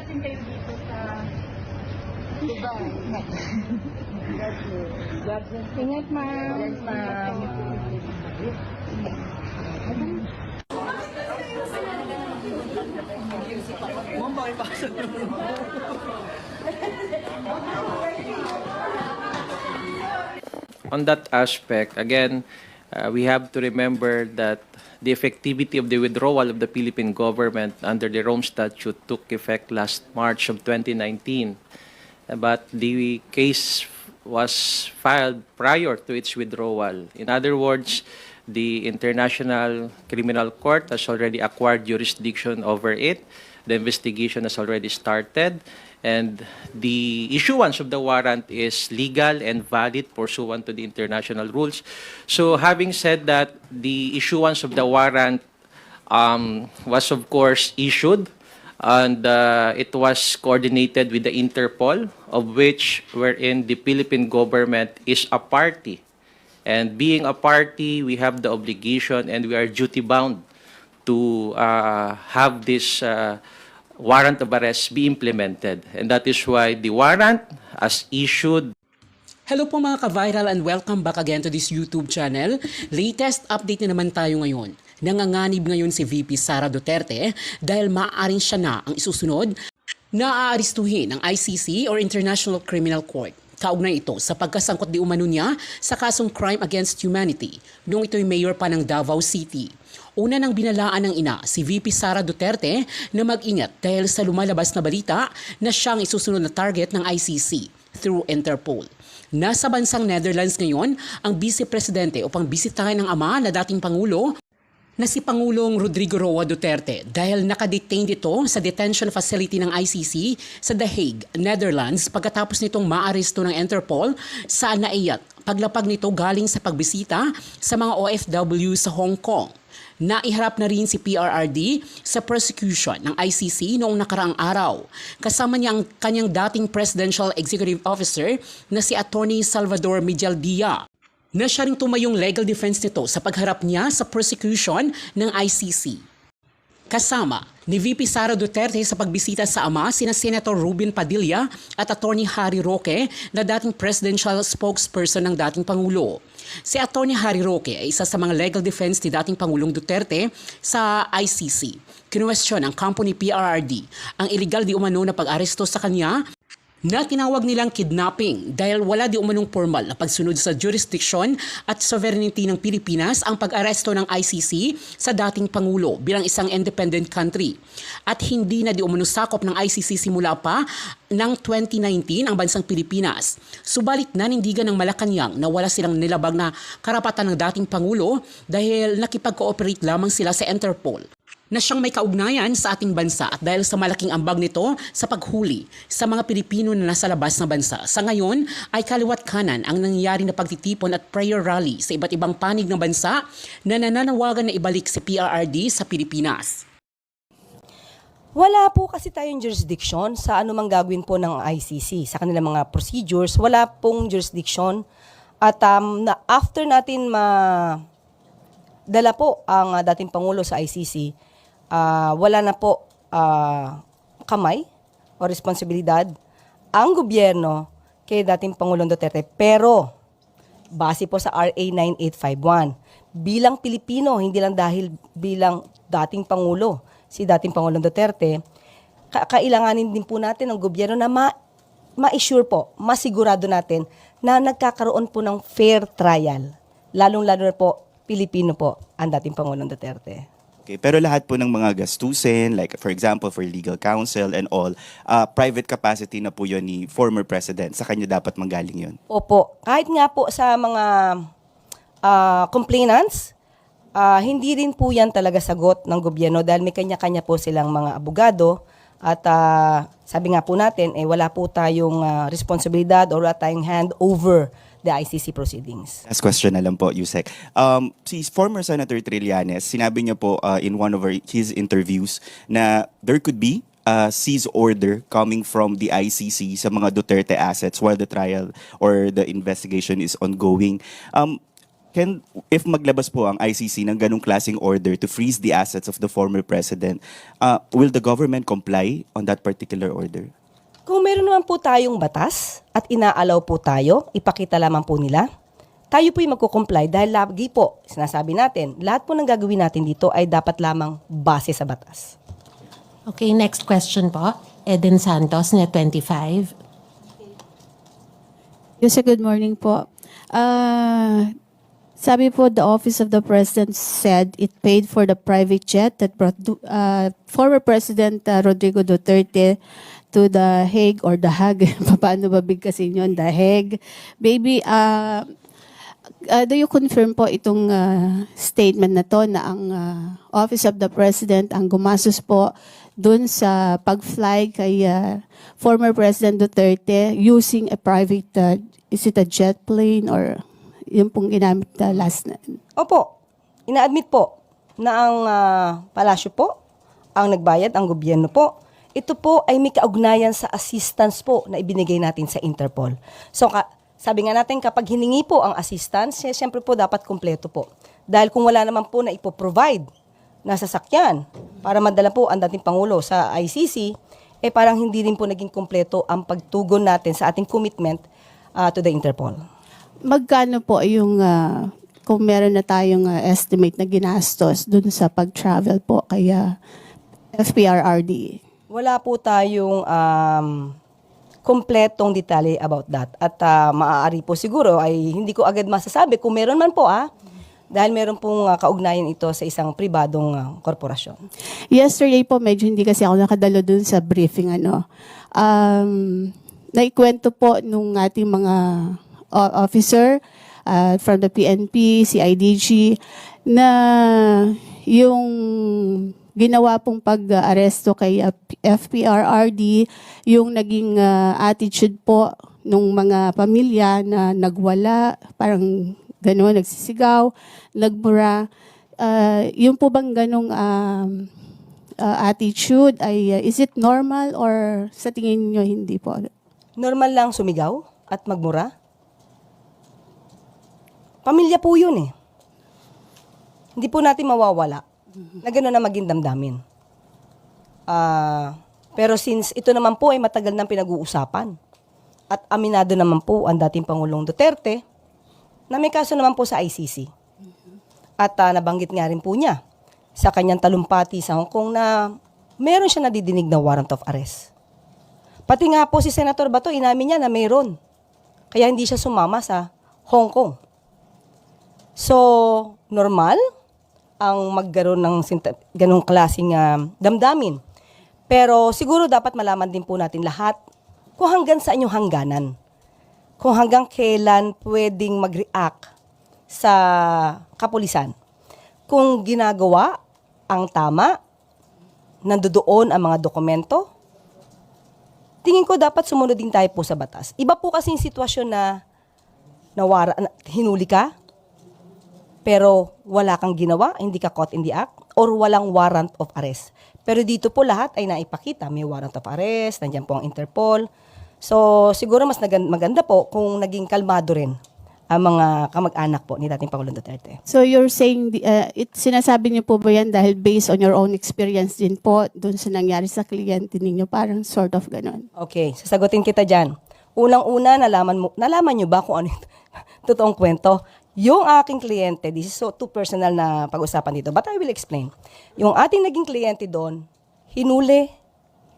Ingat din kayo dito sa Dubai. Ingat, ma'am. Yes, ma'am. Ma'am, pakipasok On that aspect, again, we have to remember that the effectivity of the withdrawal of the Philippine government under the Rome Statute took effect last March of 2019. But the case was filed prior to its withdrawal. In other words, the International Criminal Court has already acquired jurisdiction over it. The investigation has already started, and the issuance of the warrant is legal and valid pursuant to the international rules. So having said that, the issuance of the warrant was of course issued, and it was coordinated with the Interpol, of which wherein the Philippine government is a party. And being a party, we have the obligation and we are duty-bound to have this warrant of arrest be implemented. And that is why the warrant, as issued. Hello po mga ka-viral and welcome back again to this YouTube channel. Latest update na naman tayo ngayon. Nanganganib ngayon si VP Sara Duterte dahil maaaring siya na ang isusunod na aaristuhin ng ICC or International Criminal Court. Kaugnay ito sa pagkasangkot di umano niya sa kasong crime against humanity noong ito'y mayor pa ng Davao City. Una nang binalaan ng ina si VP Sara Duterte na mag-ingat dahil sa lumalabas na balita na siyang isusunod na target ng ICC through Interpol. Nasa bansang Netherlands ngayon ang Vice Presidente upang bisitahin ng ama na dating Pangulo na si Pangulong Rodrigo Roa Duterte dahil nakadetain dito sa detention facility ng ICC sa The Hague, Netherlands pagkatapos nitong maaresto ng Interpol sa naiyat paglapag nito galing sa pagbisita sa mga OFW sa Hong Kong. Naiharap na rin si PRRD sa prosecution ng ICC noong nakaraang araw. Kasama niya ang kanyang dating Presidential Executive Officer na si Attorney Salvador Medialdia, na siya ring tumayong legal defense nito sa pagharap niya sa prosecution ng ICC. Kasama ni VP Sara Duterte sa pagbisita sa ama sina Senator Ruben Padilla at Attorney Harry Roque na dating presidential spokesperson ng dating Pangulo. Si Attorney Harry Roque ay isa sa mga legal defense ni dating Pangulong Duterte sa ICC. Kinuwestiyon ng kampo ni PRRD ang illegal di umano na pag-aresto sa kanya na tinawag nilang kidnapping dahil wala di umanong formal na pagsunod sa jurisdiction at sovereignty ng Pilipinas ang pag-aresto ng ICC sa dating Pangulo bilang isang independent country. At hindi na di umano sakop ng ICC simula pa ng 2019 ang bansang Pilipinas. Subalit nanindigan ng Malacanang na wala silang nilabag na karapatan ng dating Pangulo dahil nakipag-cooperate lamang sila sa Interpol na siyang may kaugnayan sa ating bansa at dahil sa malaking ambag nito sa paghuli sa mga Pilipino na nasa labas ng bansa. Sa ngayon ay kaliwat kanan ang nangyayari na pagtitipon at prayer rally sa iba't ibang panig ng bansa na nananawagan na ibalik si PRRD sa Pilipinas. Wala po kasi tayong jurisdiction sa anumang gagawin po ng ICC. Sa kanilang mga procedures, wala pong jurisdiction. At after natin dala po ang dating Pangulo sa ICC, wala na po kamay o responsibilidad ang gobyerno kay dating Pangulong Duterte. Pero, base po sa RA 9851, bilang Pilipino, hindi lang dahil bilang dating Pangulo, si dating Pangulong Duterte, kailanganin din po natin ng gobyerno na ma-assure po, masigurado natin na nagkakaroon po ng fair trial. Lalong-lalo na po, Pilipino po ang dating Pangulong Duterte. Okay, pero lahat po ng mga gastusin, like for example for legal counsel and all, private capacity na po yun ni former president. Sa kanya dapat manggaling yun. Opo. Kahit nga po sa mga complainants, hindi rin po yan talaga sagot ng gobyerno dahil may kanya-kanya po silang mga abogado at sabi nga po natin, wala po tayong responsibilidad or wala tayong hand over the ICC proceedings. Last question na lang po, Yusek. Si former Senator Trillanes, sinabi niya po in one of his interviews na there could be a seize order coming from the ICC sa mga Duterte assets while the trial or the investigation is ongoing. if maglabas po ang ICC ng ganung klaseng order to freeze the assets of the former president, will the government comply on that particular order? Kung meron naman po tayong batas at inaalaw po tayo, ipakita lamang po nila, tayo po yung magkukomply dahil lagi po, sinasabi natin, lahat po ng gagawin natin dito ay dapat lamang base sa batas. Okay, next question po. Eden Santos, Net 25. Yes, sir, good morning po. Sabi po, the Office of the President said it paid for the private jet that brought former President Rodrigo Duterte to The Hague or The Hague. Paano ba bigkasin yun? The Hague. Baby, do you confirm po itong statement na to na ang Office of the President ang gumastos po dun sa pag-fly kay former President Duterte using a private, is it a jet plane or yung pong ginamit na last na? Opo, ina-admit po na ang palasyo po, ang nagbayad, ang gobyerno po, ito po ay may kaugnayan sa assistance po na ibinigay natin sa Interpol. So, sabi nga natin, kapag hiningi po ang assistance, siyempre po dapat kumpleto po. Dahil kung wala naman po na ipoprovide na sasakyan para madala po ang dating Pangulo sa ICC, parang hindi rin po naging kumpleto ang pagtugon natin sa ating commitment to the Interpol. Magkano po yung kung meron na tayong estimate na ginastos dun sa pag-travel po kaya FPRRD? Wala po tayong kompletong detalye about that. At maaari po siguro ay hindi ko agad masasabi kung meron man po dahil meron pong kaugnayan ito sa isang pribadong korporasyon. Yesterday po, medyo hindi kasi ako nakadalo dun sa briefing. Naikwento po nung ating mga officer from the PNP, CIDG, na yung ginawa pong pag-aresto kay FPRRD, yung naging attitude po nung mga pamilya na nagwala, parang gano'n, nagsisigaw, nagmura. Yung po bang ganong attitude, ay is it normal or sa tingin nyo hindi po? Normal lang sumigaw at magmura? Pamilya po yun eh. Hindi po natin mawawala na gano'n na maging damdamin. Pero since ito naman po ay matagal nang pinag-uusapan at aminado naman po ang dating Pangulong Duterte na may kaso naman po sa ICC. At nabanggit nga rin po niya sa kanyang talumpati sa Hong Kong na meron siya nadidinig na warrant of arrest. Pati nga po si Senator Bato, inamin niya na mayroon. Kaya hindi siya sumama sa Hong Kong. So, normal ang magkaroon ng ganong klaseng damdamin. Pero siguro dapat malaman din po natin lahat kung hanggang saan yung hangganan. Kung hanggang kailan pwedeng mag-react sa kapulisan. Kung ginagawa ang tama, nandoon ang mga dokumento, tingin ko dapat sumunod din tayo po sa batas. Iba po kasi yung sitwasyon na hinuli ka, pero wala kang ginawa, hindi ka caught in the act, or walang warrant of arrest. Pero dito po lahat ay naipakita. May warrant of arrest, nandiyan po ang Interpol. So siguro mas maganda po kung naging kalmado rin ang mga kamag-anak po ni dating Pangulong Duterte. So you're saying, sinasabi niyo po ba yan dahil based on your own experience din po dun sa nangyari sa kliyente ninyo, parang sort of ganon? Okay, sasagutin kita dyan. Unang-una, nalaman nyo ba kung ano yung totoong kwento? Yung aking kliyente, this is so too personal na pag-usapan dito, but I will explain. Yung ating naging kliyente doon, hinuli,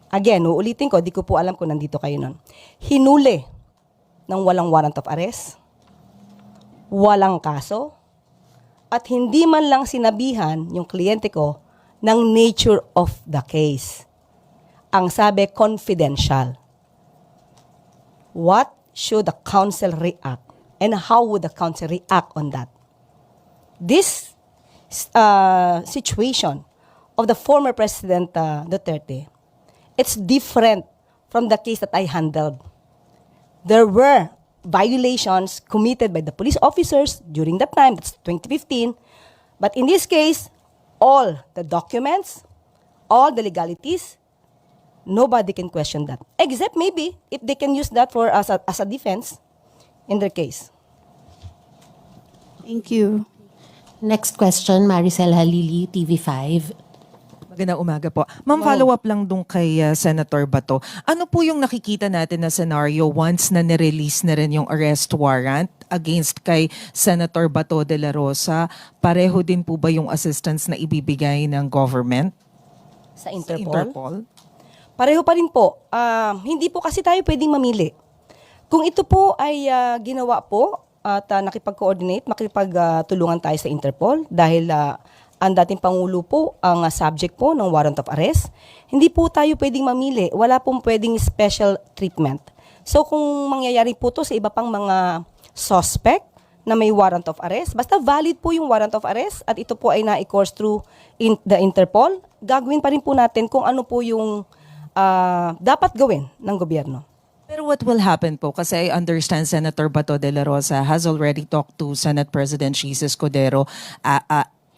again, uulitin ko, di ko po alam kung nandito kayo nun. Hinuli ng walang warrant of arrest, walang kaso, at hindi man lang sinabihan yung kliyente ko ng nature of the case. Ang sabi, confidential. What should the counsel react? And how would the counsel react on that? This situation of the former President Duterte, it's different from the case that I handled. There were violations committed by the police officers during that time, that's 2015. But in this case, all the documents, all the legalities, nobody can question that. Except maybe if they can use that for as a defense in their case. Thank you. Next question, Maricel Halili, TV5. Magandang umaga po. Ma'am, follow-up lang dun kay Senator Bato. Ano po yung nakikita natin na scenario once na nirelease na rin yung arrest warrant against kay Senator Bato de la Rosa? Pareho din po ba yung assistance na ibibigay ng government Sa sa Interpol? Interpol? Pareho pa rin po. Hindi po kasi tayo pwedeng mamili. Kung ito po ay ginawa po at nakipag-coordinate, makipagtulungan tayo sa Interpol dahil ang dating Pangulo po ang subject po ng warrant of arrest, hindi po tayo pwedeng mamili. Wala pong pwedeng special treatment. So kung mangyayari po to sa iba pang mga suspect na may warrant of arrest, basta valid po yung warrant of arrest at ito po ay na-course through the Interpol, gagawin pa rin po natin kung ano po yung dapat gawin ng gobyerno. Pero what will happen po? Kasi I understand Senator Bato de la Rosa has already talked to Senate President Jesus Codero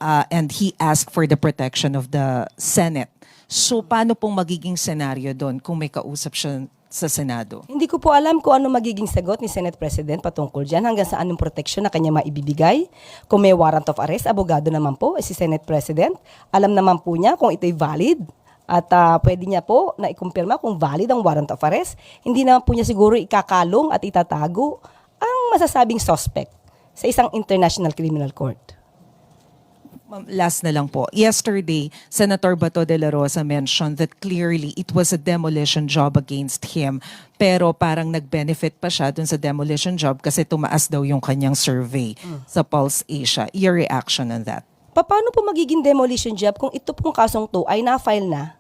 and he asked for the protection of the Senate. So paano pong magiging senaryo doon kung may kausap siya sa Senado? Hindi ko po alam kung ano magiging sagot ni Senate President patungkol dyan, hanggang saan yung protection na kanya maibibigay. Kung may warrant of arrest, abogado naman po si Senate President. Alam naman po niya kung ito'y valid at pwede niya po na ikumpirma kung valid ang warrant of arrest. Hindi naman po niya siguro ikakalong at itatago ang masasabing suspect sa isang international criminal court. Ma'am, last na lang po. Yesterday, Senator Bato de la Rosa mentioned that clearly it was a demolition job against him. Pero parang nag-benefit pa siya dun sa demolition job kasi tumaas daw yung kanyang survey sa Pulse Asia. Your reaction on that? Paano po magiging demolition job kung ito pong kasong to ay na-file na?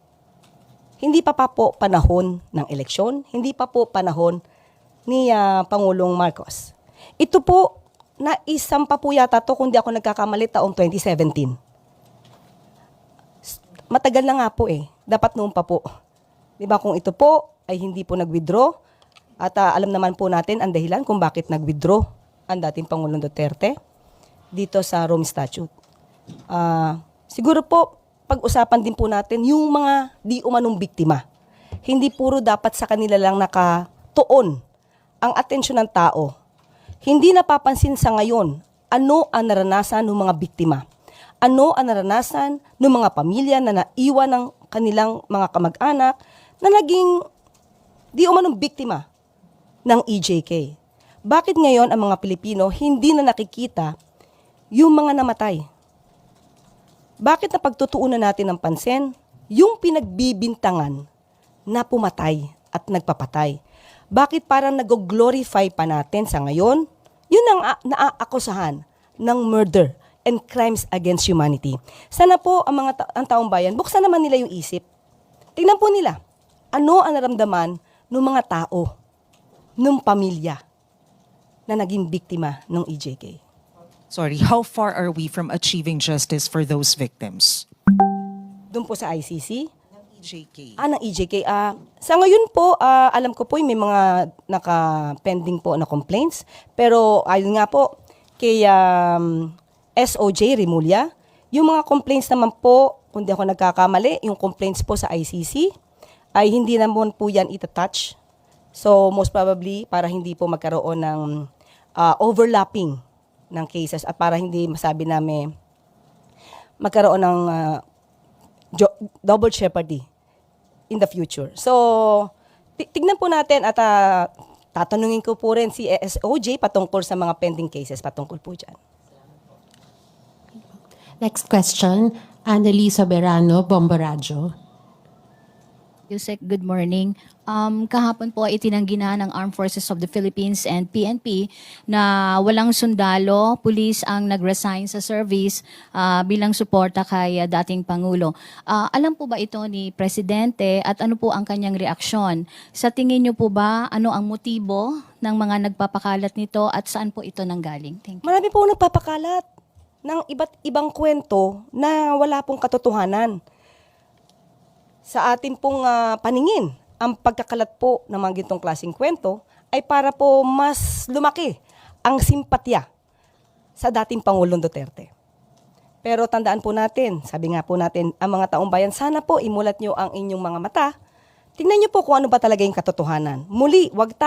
Hindi pa po panahon ng eleksyon, hindi pa po panahon ni Pangulong Marcos. Ito po, naisampa po yata to kung di ako nagkakamali taong 2017. Matagal na nga po eh. Dapat noon pa po. Di ba kung ito po ay hindi po nag-withdraw at alam naman po natin ang dahilan kung bakit nag-withdraw ang dating Pangulong Duterte dito sa Rome Statute. Siguro po, pag-usapan din po natin yung mga di umanong biktima. Hindi puro dapat sa kanila lang nakatuon ang atensyon ng tao. Hindi napapansin sa ngayon ano ang naranasan ng mga biktima. Ano ang naranasan ng mga pamilya na naiwan ng kanilang mga kamag-anak na naging di umanong biktima ng EJK. Bakit ngayon ang mga Pilipino hindi na nakikita yung mga namatay? Bakit na pagtutuunan natin ng pansin yung pinagbibintangan na pumatay at nagpapatay? Bakit parang nag-glorify pa natin sa ngayon yun ang naaakusahan ng murder and crimes against humanity? Sana po ang ang taong bayan, buksan naman nila yung isip. Tingnan po nila, ano ang naramdaman ng mga tao, ng pamilya na naging biktima ng EJK. Sorry, how far are we from achieving justice for those victims? Doon po sa ICC, EJK. ng EJK. Sa ngayon po, alam ko po may mga naka-pending po na complaints. Pero ayun nga po, kay SOJ Remulla, yung mga complaints naman po, kung di ako nagkakamali, yung complaints po sa ICC, ay hindi naman po yan itatouch. So most probably, para hindi po magkaroon ng overlapping ng cases at para hindi masabi namin magkaroon ng double jeopardy in the future. So, tignan po natin at tatanungin ko po rin si SOJ patungkol sa mga pending cases patungkol po dyan. Next question, Annalisa Berano, Bomboradio. Yusek, good morning. Kahapon po itinanggi na ng Armed Forces of the Philippines and PNP na walang sundalo, pulis ang nag-resign sa service bilang suporta kay dating Pangulo. Alam po ba ito ni Presidente at ano po ang kanyang reaksyon? Sa tingin niyo po ba ano ang motibo ng mga nagpapakalat nito at saan po ito nanggaling? Thank you. Marami po nagpapakalat ng iba't ibang kwento na wala pong katotohanan. Sa atin pong paningin, ang pagkakalat po ng mga gintong klaseng kwento ay para po mas lumaki ang simpatya sa dating Pangulong Duterte. Pero tandaan po natin, sabi nga po natin, ang mga taong bayan, sana po imulat nyo ang inyong mga mata. Tingnan nyo po kung ano ba talaga yung katotohanan. Muli, wag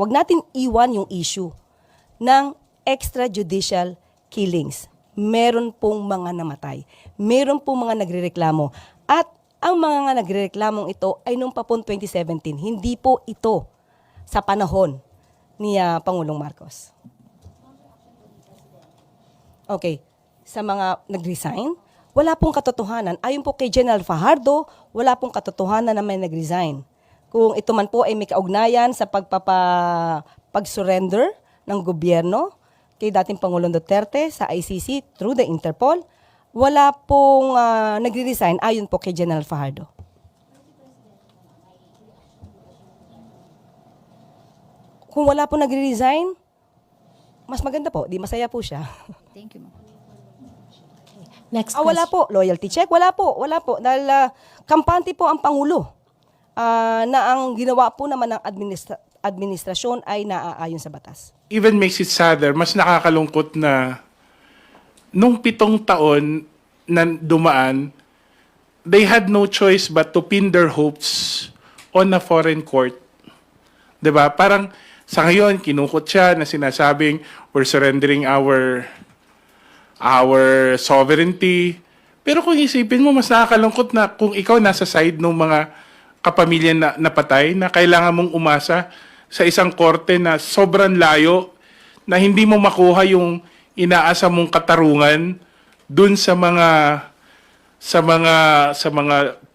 natin iwan yung issue ng extrajudicial killings. Meron pong mga namatay. Meron pong mga nagrereklamo. At ang mga nagrereklamong ito ay noong pa po 2017. Hindi po ito sa panahon ni Pangulong Marcos. Okay. Sa mga nag-resign, wala pong katotohanan. Ayon po kay General Fajardo, wala pong katotohanan na may nag-resign. Kung ito man po ay may kaugnayan sa pag-surrender ng gobyerno kay dating Pangulong Duterte sa ICC through the Interpol, wala pong nagre-resign ayon po kay General Fajardo. Kung wala pong nagre-resign, mas maganda po, di masaya po siya. Thank you, ma'am. Next Wala question. po. Loyalty check? Wala po. Wala po. Dahil kampante po ang Pangulo na ang ginawa po naman ng administrasyon ay naaayon sa batas. Even makes it sadder, mas nakakalungkot na nung 7 taon na dumaan, they had no choice but to pin their hopes on a foreign court. 'Di ba? Parang sa ngayon, kinukot siya na sinasabing we're surrendering our sovereignty. Pero kung isipin mo, mas nakakalungkot na kung ikaw nasa side ng mga kapamilya na napatay, na kailangan mong umasa sa isang korte na sobrang layo, na hindi mo makuha yung inaasa mong katarungan dun sa mga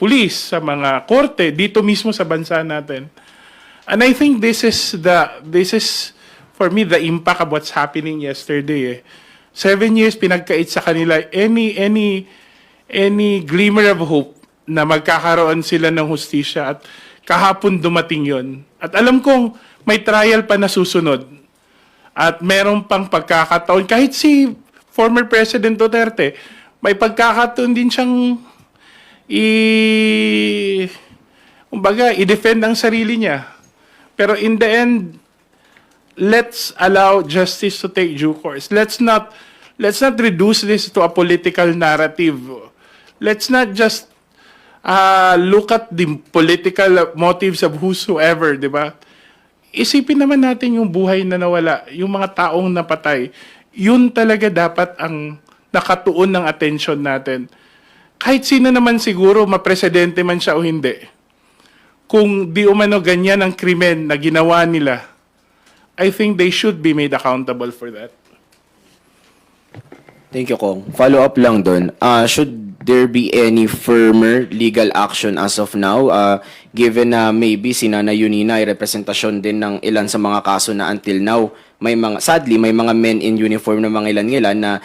pulis, sa mga korte dito mismo sa bansa natin. And I think this is for me the impact of what's happening yesterday. 7 years pinagkait sa kanila any glimmer of hope na magkakaroon sila ng hustisya, at kahapon dumating yon. At alam kong may trial pa na susunod. At meron pang pagkakataon, kahit si former President Duterte, may pagkakataon din siyang i-defend ang sarili niya. Pero in the end, let's allow justice to take due course. Let's not reduce this to a political narrative. Let's not just look at the political motives of whosoever, di ba? Isipin naman natin yung buhay na nawala, yung mga taong napatay. Yun talaga dapat ang nakatuon ng attention natin. Kahit sino naman siguro, mapresidente man siya o hindi, kung di umano ganyan ang krimen na ginawa nila, I think they should be made accountable for that. Thank you, Kong. Follow up lang doon. Should there be any firmer legal action as of now, given na maybe si Nana Yunina ay representasyon din ng ilan sa mga kaso na until now, sadly, may mga men in uniform na mga ilan na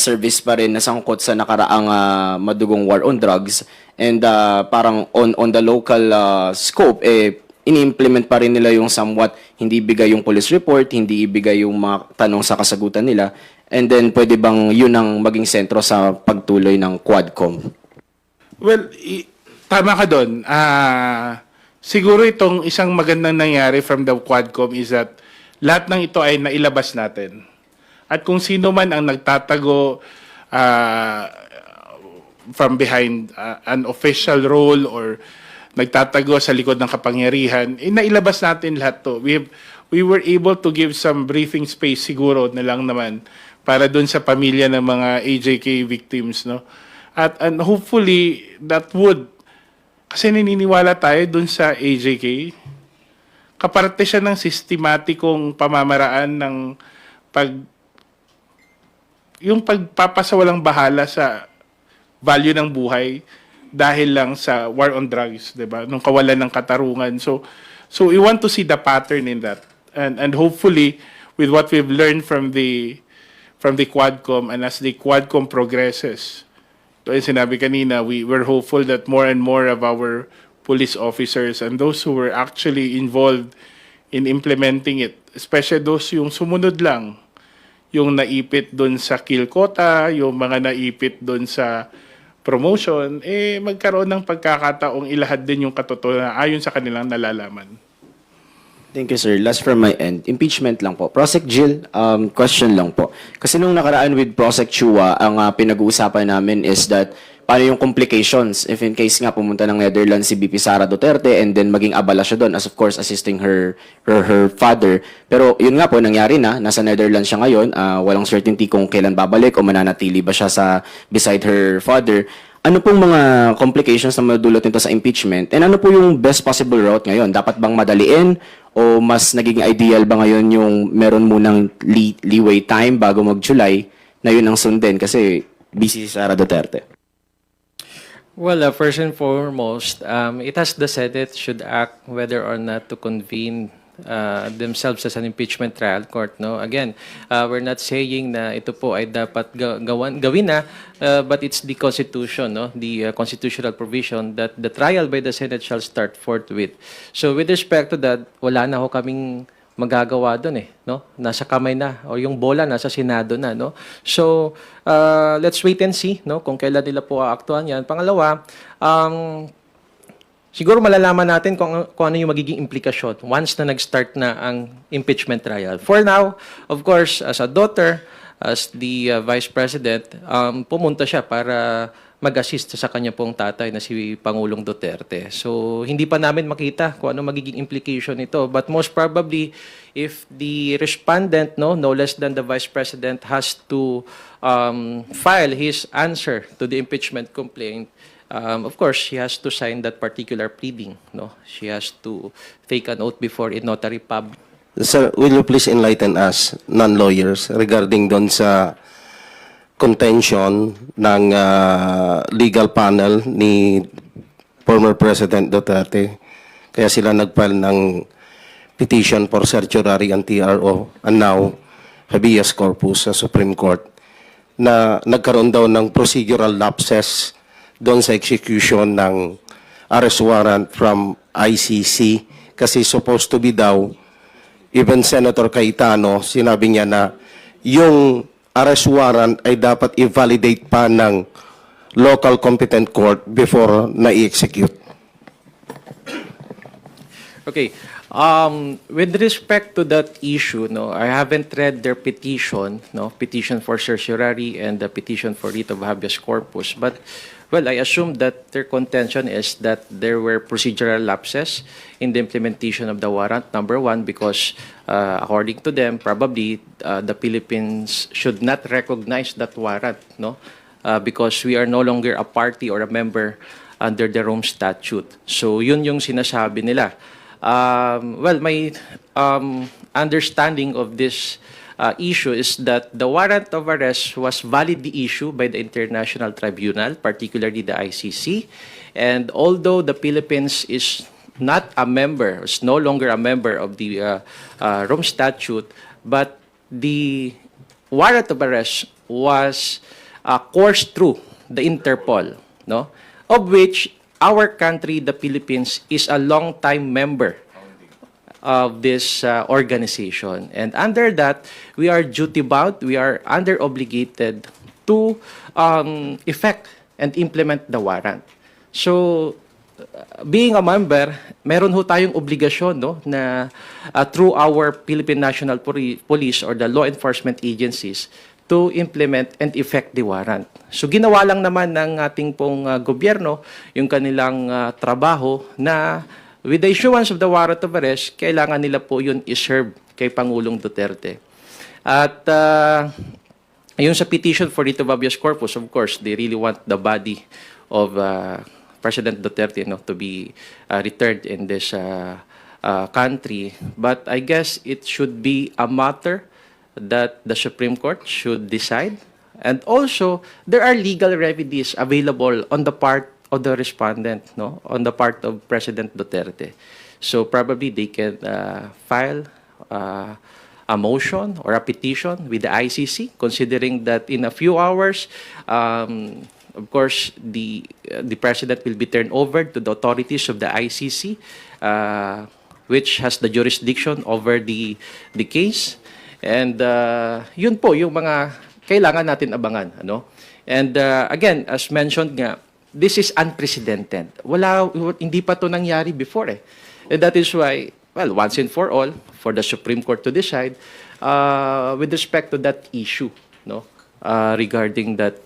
service pa rin, nasangkot sa nakaraang madugong war on drugs, and parang on the local scope, ini-implement pa rin nila yung somewhat, hindi ibigay yung police report, hindi ibigay yung mga tanong sa kasagutan nila, and then pwede bang yun ang maging sentro sa pagtuloy ng Quadcom? Well, tama ka doon. Siguro itong isang magandang nangyari from the Quadcom is that lahat ng ito ay nailabas natin. At kung sino man ang nagtatago from behind an official role or nagtatago sa likod ng kapangyarihan, nailabas natin lahat to. We were able to give some breathing space siguro na lang naman para doon sa pamilya ng mga AJK victims, no? And hopefully that would, kasi naniniwala tayo doon sa AJK, kaparte siya ng sistematikong pamamaraan ng yung pagpapasawalang bahala sa value ng buhay dahil lang sa war on drugs, 'di ba? Nung kawalan ng katarungan. So we want to see the pattern in that. And hopefully with what we've learned from the Quadcom, and as the Quadcom progresses, ito yung sinabi kanina, we're hopeful that more and more of our police officers and those who were actually involved in implementing it, especially those yung sumunod lang, yung naipit doon sa kill quota, yung mga naipit doon sa promotion, magkaroon ng pagkakataong ilahad din yung katotohanan ayon sa kanilang nalalaman. Thank you, sir. Last from my end, impeachment lang po. Prosec Jill, question lang po. Kasi nung nakaraan with Prosec Chua, ang pinag-uusapan namin is that paano yung complications if in case nga pumunta ng Netherlands si BP Sara Duterte and then maging abala siya doon as of course assisting her father. Pero yun nga po nangyari na, nasa Netherlands siya ngayon, walang certainty kung kailan babalik o mananatili ba siya sa beside her father. Ano pong mga complications na madulot nito sa impeachment? And ano po yung best possible route ngayon? Dapat bang madaliin o mas naging ideal ba ngayon yung meron munang leeway time bago mag-July na yun ang sundin kasi busy si Sara Duterte? Well, first and foremost, it has the Senate should act whether or not to convene themselves as an impeachment trial court. No, again, we're not saying na ito po ay dapat gawin na, but it's the Constitution, no, the constitutional provision that the trial by the Senate shall start forthwith. So, with respect to that, wala na ho kaming magagawa doon no? Nasa kamay na o yung bola nasa Senado na, no? So, let's wait and see, no, kung kailan nila po aaktuhan 'yan. Pangalawa, siguro malalaman natin kung ano yung magiging implikasyon once na nag-start na ang impeachment trial. For now, of course, as a daughter, as the Vice President, pumunta siya para mag-assist sa kanya pong tatay na si Pangulong Duterte. So, hindi pa namin makita kung ano magiging implication nito. But most probably, if the respondent, no less than the Vice President, has to file his answer to the impeachment complaint, of course, she has to sign that particular pleading. No, she has to take an oath before a notary public. Sir, will you please enlighten us, non-lawyers, regarding doon sa contention ng legal panel ni former President Duterte? Kaya sila nag-file ng petition for certiorari and TRO and now habeas corpus sa Supreme Court na nagkaroon daw ng procedural lapses doon sa execution ng arrest warrant from ICC kasi supposed to be daw, even Senator Cayetano, sinabi niya na yung arrest warrant ay dapat i-validate pa ng local competent court before na-i-execute. Okay. With respect to that issue, no, I haven't read their petition, no, petition for certiorari and the petition for writ of habeas corpus. But, well, I assume that their contention is that there were procedural lapses in the implementation of the warrant, number one, because according to them, probably the Philippines should not recognize that warrant, no, because we are no longer a party or a member under the Rome Statute. So, yun yung sinasabi nila. Well, my understanding of this issue is that the warrant of arrest was validly issued by the International Tribunal, particularly the ICC. And although the Philippines is not a member, is no longer a member of the Rome Statute, but the warrant of arrest was coursed through the Interpol, no, of which our country, the Philippines, is a long-time member of this organization. And under that, we are duty-bound, we are under-obligated to effect and implement the warrant. So, being a member, meron ho tayong obligasyon, no, na through our Philippine National Police or the law enforcement agencies to implement and effect the warrant. So ginawa lang naman ng ating pong gobyerno yung kanilang trabaho na with the issuance of the warrant of arrest, kailangan nila po yun i-serve kay Pangulong Duterte. At yung sa petition for writ of habeas corpus, of course, they really want the body of President Duterte, no, to be returned in this country. But I guess it should be a matter that the Supreme Court should decide. And also, there are legal remedies available on the part of the respondent, no, on the part of President Duterte. So probably they can file a motion or a petition with the ICC, considering that in a few hours, of course, the President will be turned over to the authorities of the ICC, which has the jurisdiction over the case. And yun po yung mga kailangan natin abangan, ano? And again, as mentioned nga, this is unprecedented. Hindi pa to nangyari before eh. And that is why, well, once and for all, for the Supreme Court to decide with respect to that issue, no? regarding that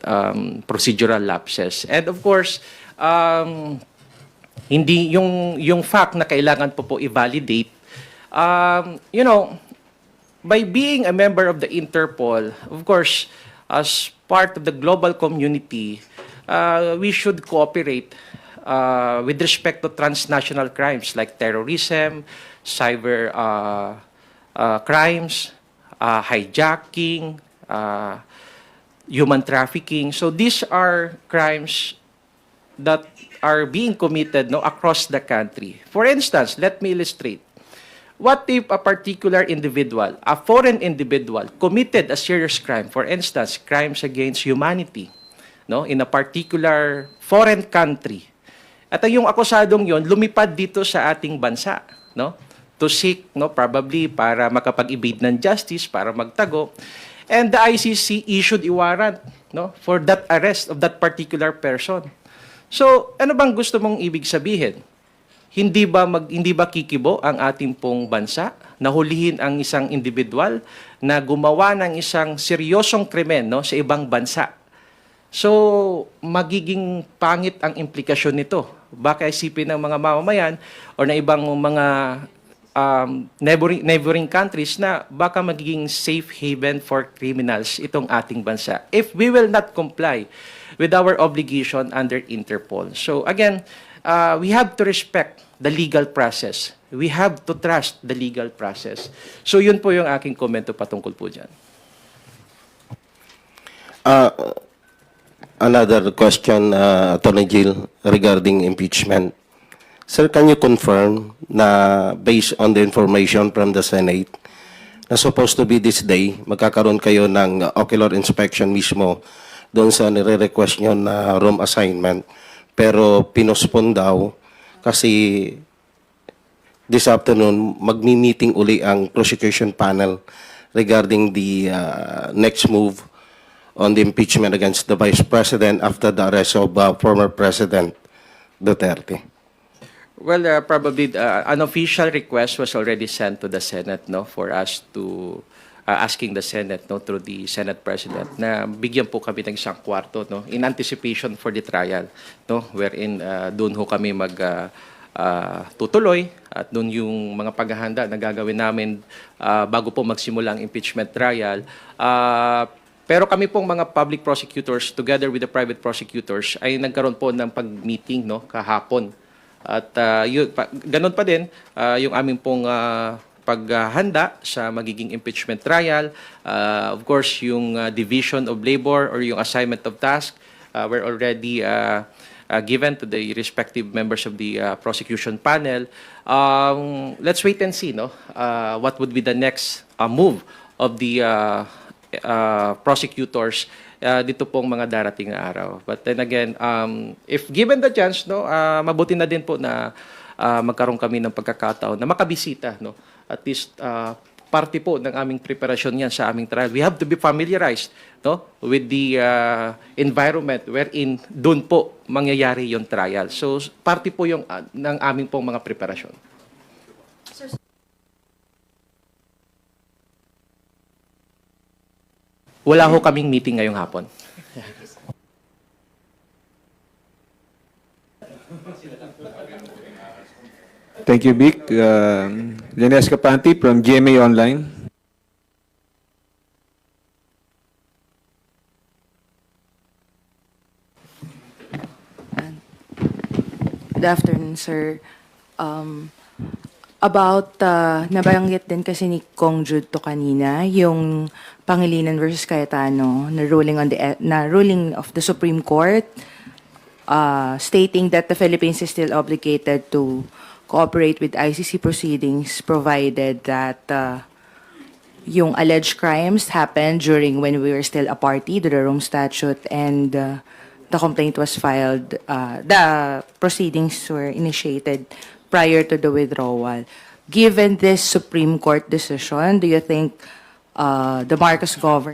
procedural lapses. And of course, hindi yung fact na kailangan po i-validate, by being a member of the Interpol, of course, as part of the global community, we should cooperate with respect to transnational crimes like terrorism, cyber crimes, hijacking, human trafficking. So these are crimes that are being committed across the country. For instance, let me illustrate. What if a particular individual, a foreign individual, committed a serious crime, for instance, crimes against humanity, in a particular foreign country, at yung akusadong yon lumipad dito sa ating bansa, to seek, probably para makapag-evade ng justice, para magtago, and the ICC issued a warrant, for that arrest of that particular person. So, ano bang gusto mong ibig sabihin? Hindi ba kikibo ang ating pong bansa na hulihin ang isang individual na gumawa ng isang seryosong krimen sa ibang bansa? So, magiging pangit ang implikasyon nito. Baka isipin ng mga mamamayan o na ibang mga neighboring countries na baka magiging safe haven for criminals itong ating bansa if we will not comply with our obligation under Interpol. So again, we have to respect the legal process. We have to trust the legal process. So yun po yung aking komento patungkol po dyan. Another question, Attorney Jill, regarding impeachment. Sir, can you confirm na based on the information from the Senate, na supposed to be this day, magkakaroon kayo ng ocular inspection mismo doon sa nire-request nyo na room assignment, pero pinospone daw kasi this afternoon magmi-meeting uli ang prosecution panel regarding the next move on the impeachment against the Vice President after the arrest of former President Duterte. Well, probably an official request was already sent to the Senate for us to asking the Senate through the Senate President na bigyan po kami ng isang kwarto in anticipation for the trial wherein doon ho kami tutuloy at doon yung mga paghahanda na gagawin namin bago po magsimula ang impeachment trial. Pero kami pong mga public prosecutors together with the private prosecutors ay nagkaroon po ng pag-meeting kahapon. At ganun pa din yung aming pong paghahanda sa magiging impeachment trial. Of course, yung division of labor or yung assignment of task were already given to the respective members of the prosecution panel. Let's wait and see what would be the next move of the prosecutors dito pong mga darating na araw. But then again, if given the chance, mabuti na din po na magkaroon kami ng pagkakataon na makabisita, at least parte po ng aming preparasyon yan sa aming trial. We have to be familiarized with the environment wherein doon po mangyayari yung trial. So, parte po yung ng aming pong mga preparasyon. Wala ho kaming meeting ngayong hapon. Thank you, Vic. Lenes Capanti from GMA Online. Good afternoon, sir. About, nabanggit din kasi ni Kong Jude to kanina, yung Pangilinan versus Cayetano na ruling of the Supreme Court stating that the Philippines is still obligated to cooperate with ICC proceedings provided that yung alleged crimes happened during when we were still a party to the Rome Statute and the complaint was filed, the proceedings were initiated prior to the withdrawal. Given this Supreme Court decision, do you think the Marcos government